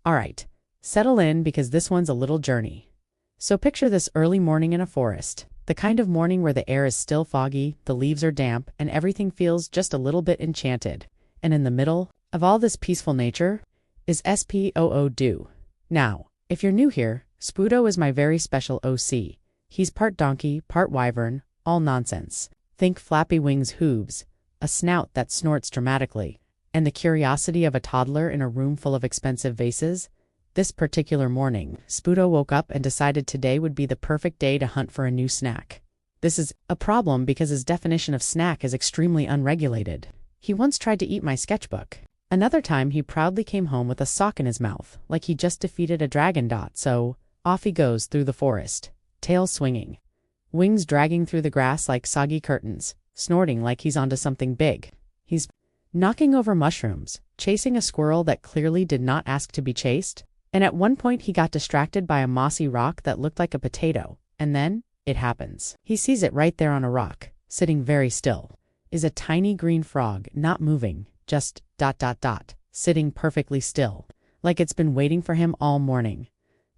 Alright, settle in because this one's a little journey. So picture this early morning in a forest, the kind of morning where the air is still foggy, the leaves are damp, and everything feels just a little bit enchanted. And in the middle of all this peaceful nature is Spoodo. Now, if you're new here, Spoodo is my very special OC. He's part donkey, part wyvern, all nonsense. Think flappy wings, hooves, a snout that snorts dramatically, and the curiosity of a toddler in a room full of expensive vases. This particular morning, Spoodo woke up and decided today would be the perfect day to hunt for a new snack. This is a problem because his definition of snack is extremely unregulated. He once tried to eat my sketchbook. Another time he proudly came home with a sock in his mouth, like he just defeated a dragon. So, off he goes through the forest, tail swinging, wings dragging through the grass like soggy curtains, snorting like he's onto something big. He's knocking over mushrooms, chasing a squirrel that clearly did not ask to be chased, and at one point he got distracted by a mossy rock that looked like a potato, and then, it happens. He sees it right there on a rock, sitting very still. Is a tiny green frog, not moving, just ... sitting perfectly still, like it's been waiting for him all morning.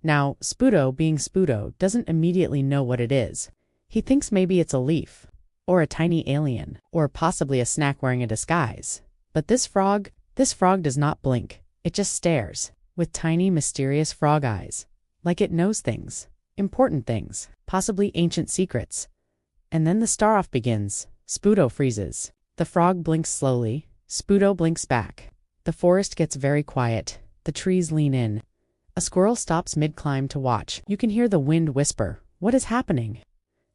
Now, Spoodo, being Spoodo, doesn't immediately know what it is. He thinks maybe it's a leaf, or a tiny alien, or possibly a snack wearing a disguise. But this frog does not blink. It just stares, with tiny, mysterious frog eyes, like it knows things, important things, possibly ancient secrets. And then the star-off begins. Spoodo freezes. The frog blinks slowly. Spoodo blinks back. The forest gets very quiet. The trees lean in. A squirrel stops mid-climb to watch. You can hear the wind whisper, "What is happening?"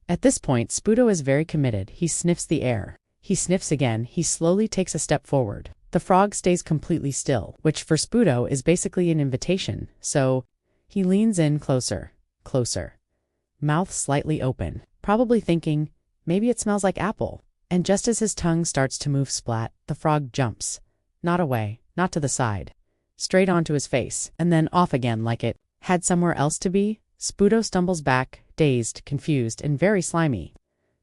At this point, Spoodo is very committed. He sniffs the air. He sniffs again. He slowly takes a step forward. The frog stays completely still, which for Spoodo is basically an invitation. So, he leans in closer, closer. Mouth slightly open, probably thinking, maybe it smells like apple. And just as his tongue starts to move splat, the frog jumps. Not away, not to the side. Straight onto his face, and then off again like it had somewhere else to be. Spoodo stumbles back, dazed, confused, and very slimy.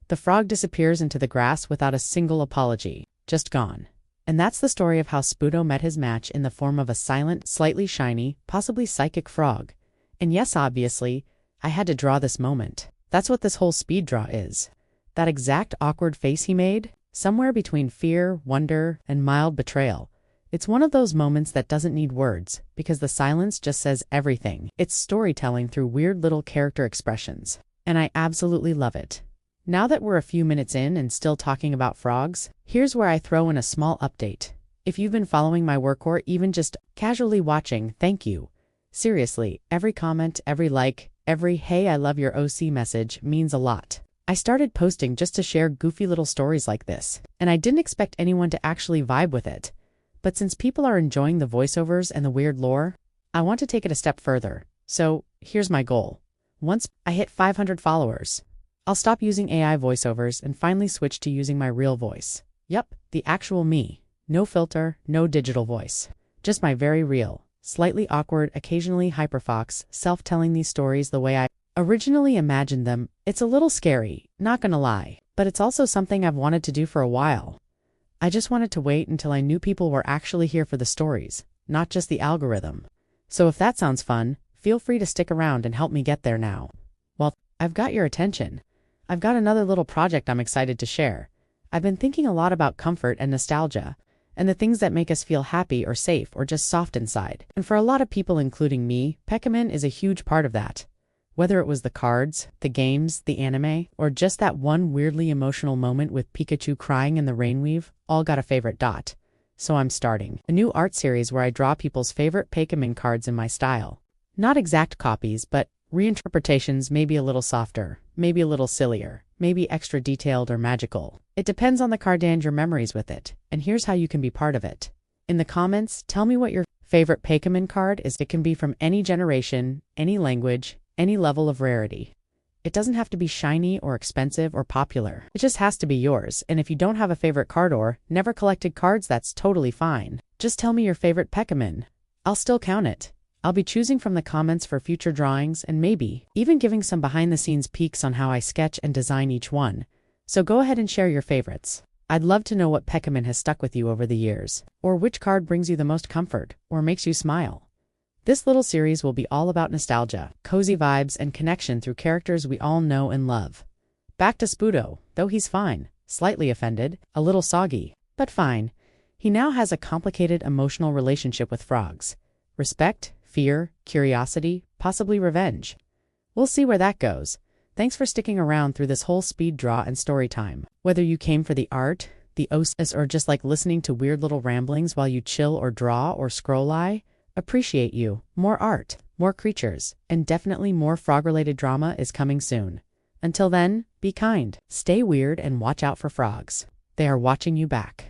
The frog disappears into the grass without a single apology, just gone. And that's the story of how Spoodo met his match in the form of a silent, slightly shiny, possibly psychic frog. And yes, obviously, I had to draw this moment. That's what this whole speed draw is. That exact awkward face he made, somewhere between fear, wonder, and mild betrayal. It's one of those moments that doesn't need words, because the silence just says everything. It's storytelling through weird little character expressions. And I absolutely love it. Now that we're a few minutes in and still talking about frogs, here's where I throw in a small update. If you've been following my work or even just casually watching, thank you. Seriously, every comment, every like, every "Hey, I love your OC" message means a lot. I started posting just to share goofy little stories like this, and I didn't expect anyone to actually vibe with it. But since people are enjoying the voiceovers and the weird lore, I want to take it a step further. So, here's my goal. Once I hit 500 followers, I'll stop using AI voiceovers and finally switch to using my real voice. Yep, the actual me. No filter, no digital voice. Just my very real, slightly awkward, occasionally hyperfox, self-telling these stories the way I originally imagined them. It's a little scary, not gonna lie, but it's also something I've wanted to do for a while. I just wanted to wait until I knew people were actually here for the stories, not just the algorithm. So if that sounds fun, feel free to stick around and help me get there now. Well, I've got your attention. I've got another little project I'm excited to share. I've been thinking a lot about comfort and nostalgia, and the things that make us feel happy or safe or just soft inside. And for a lot of people, including me, Pokémon is a huge part of that. Whether it was the cards, the games, the anime, or just that one weirdly emotional moment with Pikachu crying in the rainweave, all got a favorite dot. So I'm starting a new art series where I draw people's favorite Pokémon cards in my style. Not exact copies, but reinterpretations, maybe a little softer, maybe a little sillier, maybe extra detailed or magical. It depends on the card and your memories with it, and here's how you can be part of it. In the comments, tell me what your favorite Pokémon card is. It can be from any generation, any language, any level of rarity. It doesn't have to be shiny or expensive or popular. It just has to be yours, and if you don't have a favorite card or never collected cards, that's totally fine. Just tell me your favorite Pokémon. I'll still count it. I'll be choosing from the comments for future drawings and maybe even giving some behind-the-scenes peeks on how I sketch and design each one. So go ahead and share your favorites. I'd love to know what Pokémon has stuck with you over the years, or which card brings you the most comfort or makes you smile. This little series will be all about nostalgia, cozy vibes, and connection through characters we all know and love. Back to Spoodo, though he's fine, slightly offended, a little soggy, but fine. He now has a complicated emotional relationship with frogs. Respect, fear, curiosity, possibly revenge. We'll see where that goes. Thanks for sticking around through this whole speed draw and story time. Whether you came for the art, the OS, or just like listening to weird little ramblings while you chill or draw or scroll, I appreciate you. More art, more creatures, and definitely more frog-related drama is coming soon. Until then, be kind, stay weird, and watch out for frogs. They are watching you back.